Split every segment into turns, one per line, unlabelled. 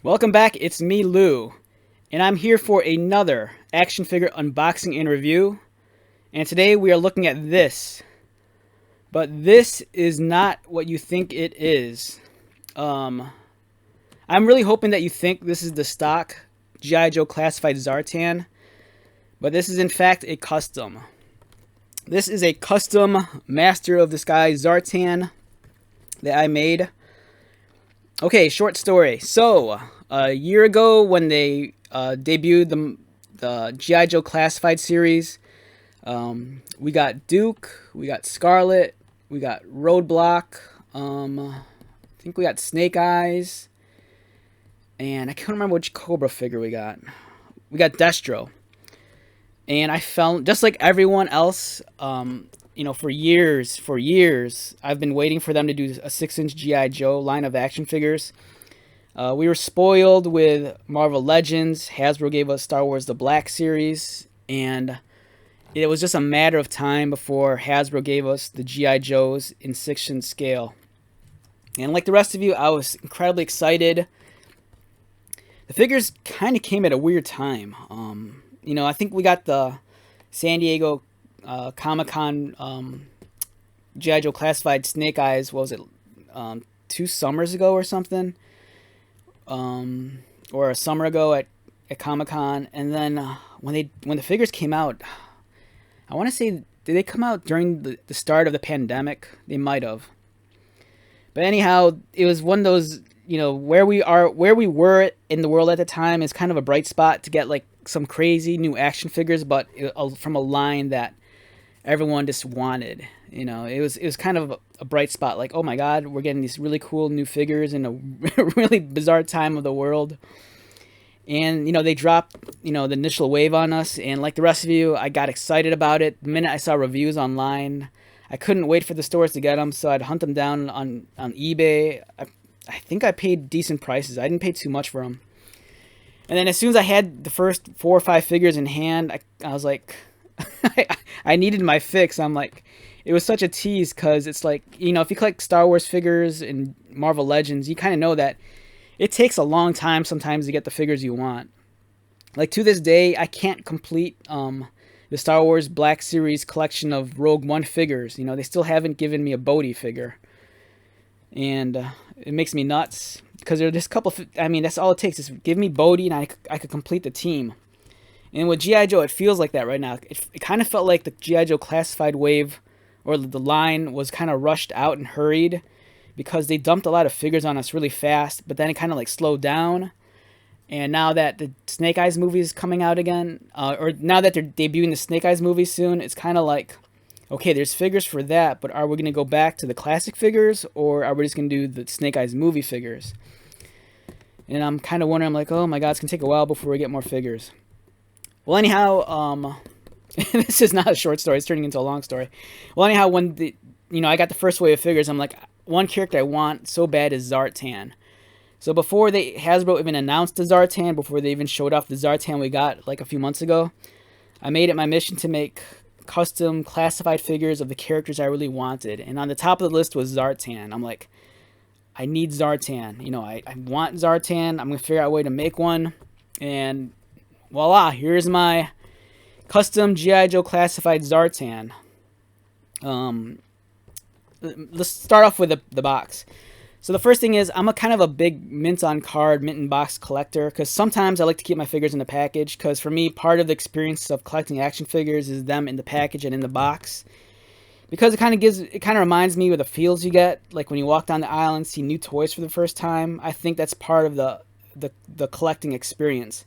Welcome back, it's me, Lou, and I'm here for another action figure unboxing and review. And today we are looking at this. But this is not what you think it is. I'm really hoping that you think this is the stock G.I. Joe Classified Zartan, but this is in fact a custom. This is a custom Master of the Sky Zartan that I made. Okay, short story. So, a year ago when they debuted the G.I. Joe Classified series, we got Duke, we got Scarlet, we got Roadblock, I think we got Snake Eyes, and I can't remember which Cobra figure we got. We got Destro. And I felt, just like everyone else, for years, I've been waiting for them to do a 6-inch G.I. Joe line of action figures. We were spoiled with Marvel Legends. Hasbro gave us Star Wars The Black Series, and it was just a matter of time before Hasbro gave us the G.I. Joes in 6-inch scale. And like the rest of you, I was incredibly excited. The figures kind of came at a weird time. I think we got the San Diego Comic-Con G.I. Joe Classified Snake Eyes, what was it, 2 summers ago or something? Or a summer ago at Comic-Con. And then when the figures came out, I want to say, did they come out during the start of the pandemic? They might have. But anyhow, it was one of those, where we were in the world at the time is kind of a bright spot to get like some crazy new action figures, but from a line that everyone just wanted. It was kind of a bright spot. Like, oh my God, we're getting these really cool new figures in a really bizarre time of the world. And they dropped the initial wave on us, and like the rest of you, I got excited about it the minute I saw reviews online. I couldn't wait for the stores to get them, so I'd hunt them down on eBay. I think I paid decent prices. I didn't pay too much for them. And then as soon as I had the first 4 or 5 figures in hand, I was like, I needed my fix. I'm like, it was such a tease because it's like, if you collect Star Wars figures and Marvel Legends, you kind of know that it takes a long time sometimes to get the figures you want. Like to this day, I can't complete the Star Wars Black Series collection of Rogue One figures. They still haven't given me a Bodhi figure. And it makes me nuts. Because there's just a couple, that's all it takes. Just give me Bodhi and I could complete the team. And with G.I. Joe, it feels like that right now. It kind of felt like the G.I. Joe Classified wave, or the line, was kind of rushed out and hurried. Because they dumped a lot of figures on us really fast. But then it kind of like slowed down. And now that the Snake Eyes movie is coming out again, or now that they're debuting the Snake Eyes movie soon, it's kind of like, okay, there's figures for that, but are we going to go back to the classic figures, or are we just going to do the Snake Eyes movie figures? And I'm kind of wondering, I'm like, oh my God, it's going to take a while before we get more figures. Well, anyhow, this is not a short story, it's turning into a long story. Well, anyhow, when I got the first wave of figures, I'm like, one character I want so bad is Zartan. So before Hasbro even announced the Zartan, before they even showed off the Zartan we got like a few months ago, I made it my mission to make custom classified figures of the characters I really wanted. And on the top of the list was Zartan. I'm like, I need Zartan. I want Zartan. I'm going to figure out a way to make one. And voila, here's my custom G.I. Joe Classified Zartan. Let's start off with the box. So the first thing is, I'm a kind of a big mint on card, mint in box collector, because sometimes I like to keep my figures in the package, because for me, part of the experience of collecting action figures is them in the package and in the box. Because it kind of reminds me of the feels you get, like when you walk down the aisle and see new toys for the first time. I think that's part of the collecting experience.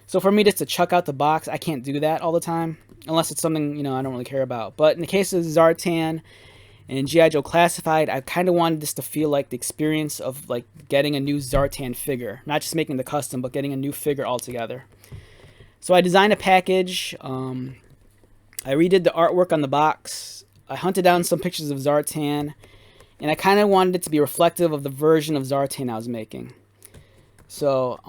So for me just to chuck out the box, I can't do that all the time, unless it's something, I don't really care about. But in the case of Zartan and G.I. Joe Classified, I kind of wanted this to feel like the experience of like getting a new Zartan figure. Not just making the custom, but getting a new figure altogether. So I designed a package. I redid the artwork on the box. I hunted down some pictures of Zartan, and I kind of wanted it to be reflective of the version of Zartan I was making. So,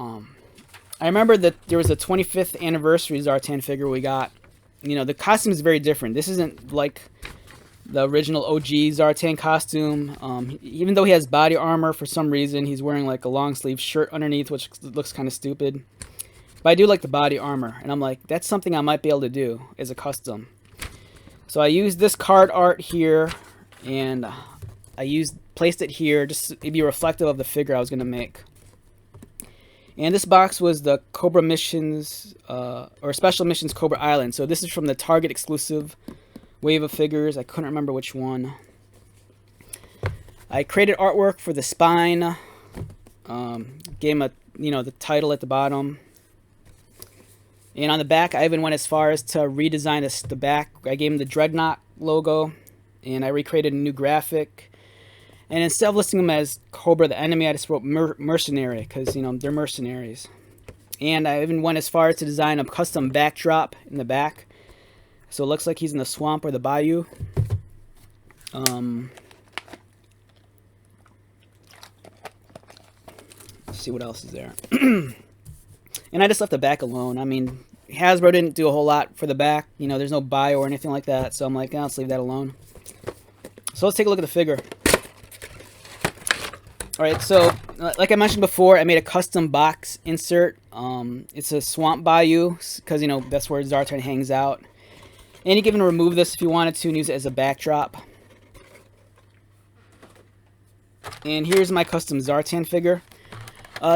I remember that there was a 25th anniversary Zartan figure we got. The costume is very different. This isn't like the original OG Zartan costume. Even though he has body armor, for some reason he's wearing like a long sleeve shirt underneath, which looks kind of stupid. But I do like the body armor, and I'm like, that's something I might be able to do as a custom. So I used this card art here, and placed it here just to be reflective of the figure I was going to make. And this box was the Cobra Missions, or Special Missions Cobra Island. So this is from the Target exclusive wave of figures. I couldn't remember which one. I created artwork for the spine. Gave him the title at the bottom. And on the back, I even went as far as to redesign the back. I gave him the Dreadnought logo, and I recreated a new graphic. And instead of listing them as Cobra the enemy, I just wrote mercenary, because, they're mercenaries. And I even went as far as to design a custom backdrop in the back. So it looks like he's in the swamp or the bayou. Let's see what else is there. And I just left the back alone. I mean, Hasbro didn't do a whole lot for the back. There's no bio or anything like that. So I'm like, let's leave that alone. So let's take a look at the figure. Alright, so like I mentioned before, I made a custom box insert. It's a swamp bayou, because, that's where Zartan hangs out. And you can even remove this if you wanted to and use it as a backdrop. And here's my custom Zartan figure.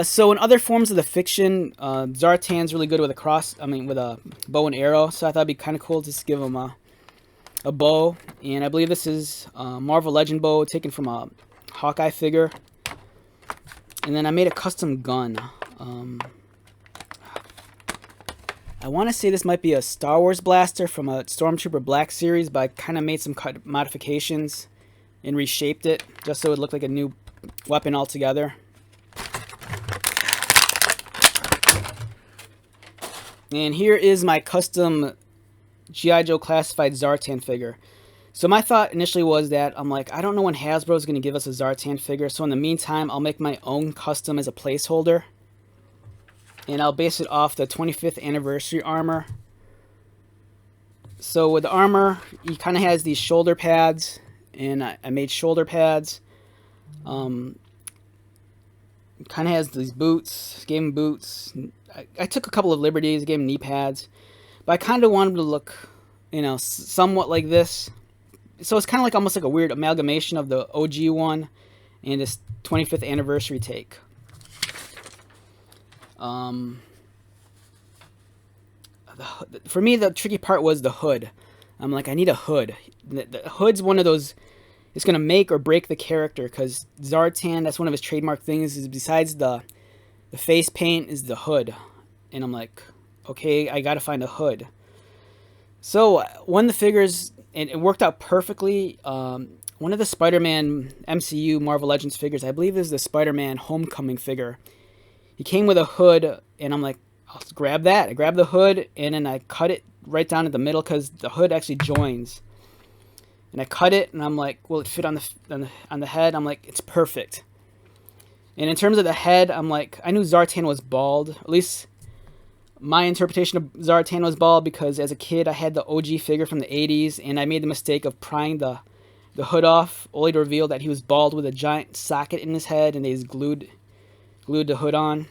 So in other forms of the fiction, Zartan's really good with with a bow and arrow. So I thought it'd be kind of cool to just give him a bow. And I believe this is a Marvel Legend bow taken from a Hawkeye figure. And then I made a custom gun. I want to say this might be a Star Wars blaster from a Stormtrooper Black series, but I kind of made some modifications and reshaped it just so it looked like a new weapon altogether. And here is my custom G.I. Joe Classified Zartan figure. So my thought initially was that I'm like, I don't know when Hasbro is going to give us a Zartan figure, so in the meantime, I'll make my own custom as a placeholder. And I'll base it off the 25th anniversary armor. So with the armor, he kind of has these shoulder pads, and I made shoulder pads. Kind of has these boots, gave him boots. I took a couple of liberties, gave him knee pads. But I kind of wanted him to look, somewhat like this. So it's kind of like almost like a weird amalgamation of the OG one and this 25th anniversary take. For me, the tricky part was the hood. I'm like, I need a hood. The hood's one of those, it's going to make or break the character, because Zartan, that's one of his trademark things, is besides the face paint is the hood. And I'm like, okay, I got to find a hood. So one of the figures, and it worked out perfectly. One of the Spider-Man MCU Marvel Legends figures, I believe is the Spider-Man Homecoming figure. He came with a hood, and I'm like, I'll grab that. I grabbed the hood, and then I cut it right down at the middle, because the hood actually joins. And I cut it, and I'm like, will it fit on the head? I'm like, it's perfect. And in terms of the head, I'm like, I knew Zartan was bald. At least my interpretation of Zartan was bald, because as a kid, I had the OG figure from the 80s, and I made the mistake of prying the hood off, only to reveal that he was bald with a giant socket in his head, and they just glued the hood on.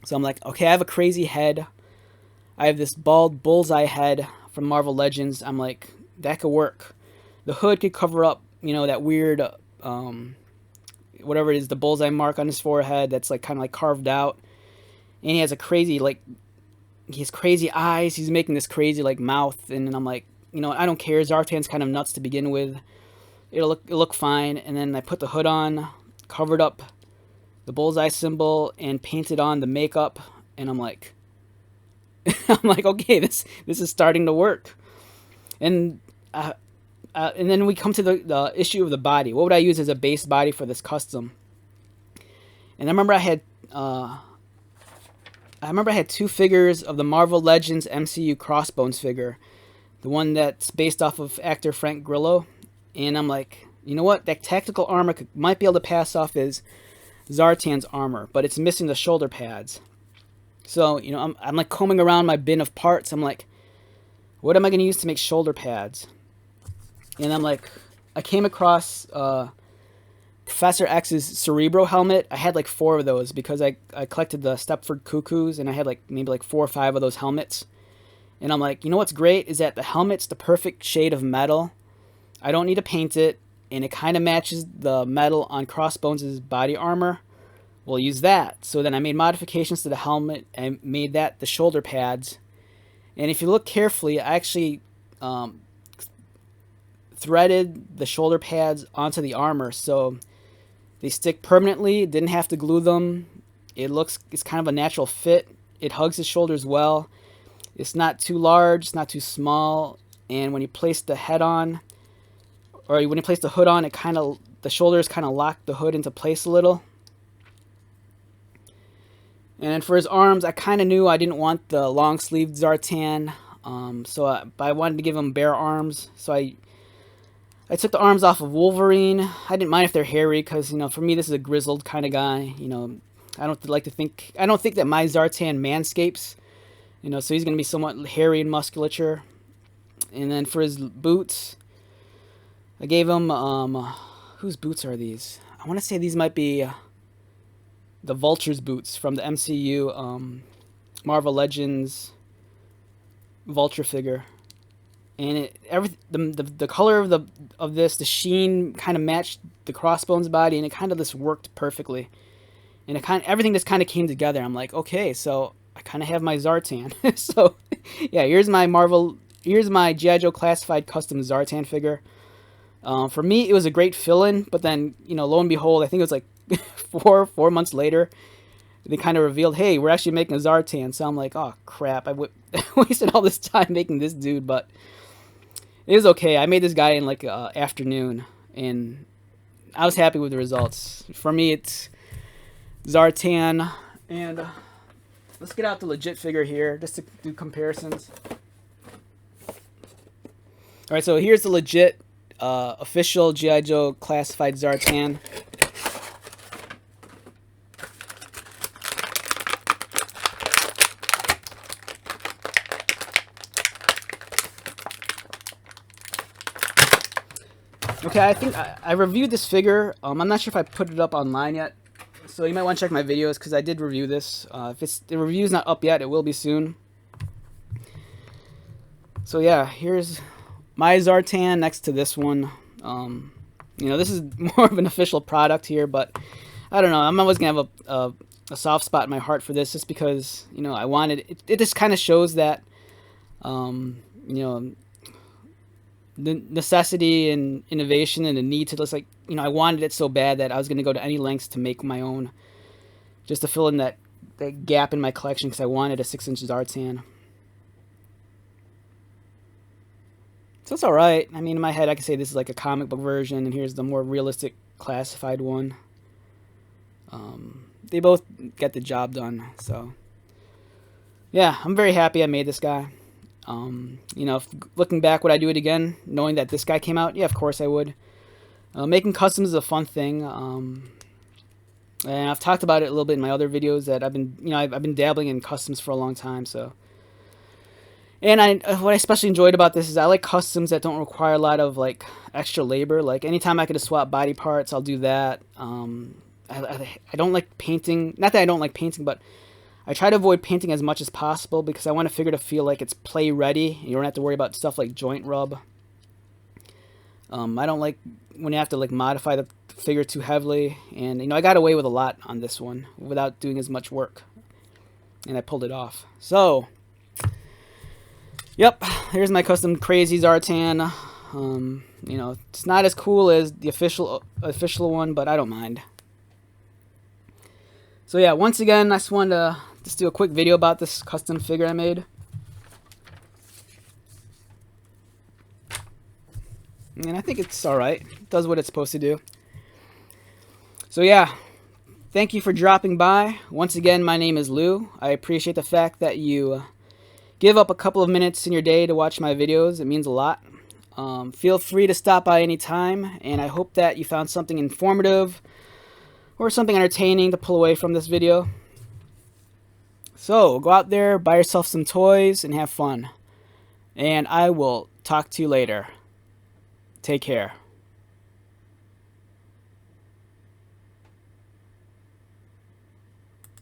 So I'm like, okay, I have a crazy head. I have this bald bullseye head from Marvel Legends. I'm like, that could work. The hood could cover up, that weird, whatever it is, the bullseye mark on his forehead that's like kind of like carved out. And he has a crazy, he has crazy eyes. He's making this crazy mouth. And I'm like, I don't care. Zartan's kind of nuts to begin with. It'll look fine. And then I put the hood on, covered up the bullseye symbol, and painted on the makeup. And I'm like, okay, this is starting to work. And then we come to the issue of the body. What would I use as a base body for this custom? And I remember I had two figures of the Marvel Legends MCU Crossbones figure, the one that's based off of actor Frank Grillo. And I'm like, you know what? That tactical armor might be able to pass off as Zartan's armor, but it's missing the shoulder pads. So, I'm like combing around my bin of parts. I'm like, what am I going to use to make shoulder pads? And I'm like, I came across Professor X's Cerebro helmet. I had like 4 of those because I collected the Stepford Cuckoos, and I had like maybe like 4 or 5 of those helmets. And I'm like, you know what's great is that the helmet's the perfect shade of metal. I don't need to paint it, and it kind of matches the metal on Crossbones' body armor. We'll use that. So then I made modifications to the helmet and made that the shoulder pads. And if you look carefully, I actually threaded the shoulder pads onto the armor, so they stick permanently. Didn't have to glue them. It's kind of a natural fit. It hugs the shoulders well. It's not too large, it's not too small, and when you place the head on, or when you place the hood on, the shoulders kind of lock the hood into place a little. And then for his arms, I kind of knew I didn't want the long sleeved Zartan, but I wanted to give him bare arms, so I took the arms off of Wolverine. I didn't mind if they're hairy because, for me, this is a grizzled kind of guy. I don't think that my Zartan manscapes. So he's going to be somewhat hairy in musculature. And then for his boots, I gave him, whose boots are these? I want to say these might be the Vulture's boots from the MCU Marvel Legends Vulture figure. And the color of this, the sheen kind of matched the Crossbones body, and it kind of just worked perfectly. And everything just kind of came together. I'm like, okay, so I kind of have my Zartan. So, yeah, here's my G.I. Joe Classified Custom Zartan figure. For me, it was a great fill-in, but then, lo and behold, I think it was like 4 months later, they kind of revealed, hey, we're actually making a Zartan. So I'm like, oh, crap, I wasted all this time making this dude, but it was okay. I made this guy in like afternoon, and I was happy with the results. For me, it's Zartan, and let's get out the legit figure here, just to do comparisons. Alright, so here's the legit, official G.I. Joe Classified Zartan. Okay, I think I reviewed this figure. I'm not sure if I put it up online yet, so you might want to check my videos because I did review this. If the review's not up yet, it will be soon. So yeah, here's my Zartan next to this one. This is more of an official product here, but I don't know. I'm always gonna have a soft spot in my heart for this, just because I wanted it. It just kind of shows that the necessity and innovation and the need to just I wanted it so bad that I was going to go to any lengths to make my own, just to fill in that gap in my collection, because I wanted a 6-inch Zartan. So it's alright. I mean, in my head I could say this is like a comic book version, and here's the more realistic classified one. They both get the job done, so yeah, I'm very happy I made this guy. Looking back, would I do it again, knowing that this guy came out? Yeah, of course I would. Making customs is a fun thing. And I've talked about it a little bit in my other videos that I've been dabbling in customs for a long time. So, and what I especially enjoyed about this is I like customs that don't require a lot of extra labor. Like anytime I could swap body parts, I'll do that. I don't like painting. Not that I don't like painting, but I try to avoid painting as much as possible because I want a figure to feel like it's play ready. You don't have to worry about stuff like joint rub. I don't like when you have to modify the figure too heavily, and I got away with a lot on this one without doing as much work, and I pulled it off. So, yep, here's my custom crazy Zartan. It's not as cool as the official one, but I don't mind. So yeah, once again, I just wanted to just do a quick video about this custom figure I made. And I think it's alright. It does what it's supposed to do. So yeah, thank you for dropping by. Once again, my name is Lou. I appreciate the fact that you give up a couple of minutes in your day to watch my videos. It means a lot. Feel free to stop by anytime, and I hope that you found something informative or something entertaining to pull away from this video. So, go out there, buy yourself some toys, and have fun. And I will talk to you later. Take care.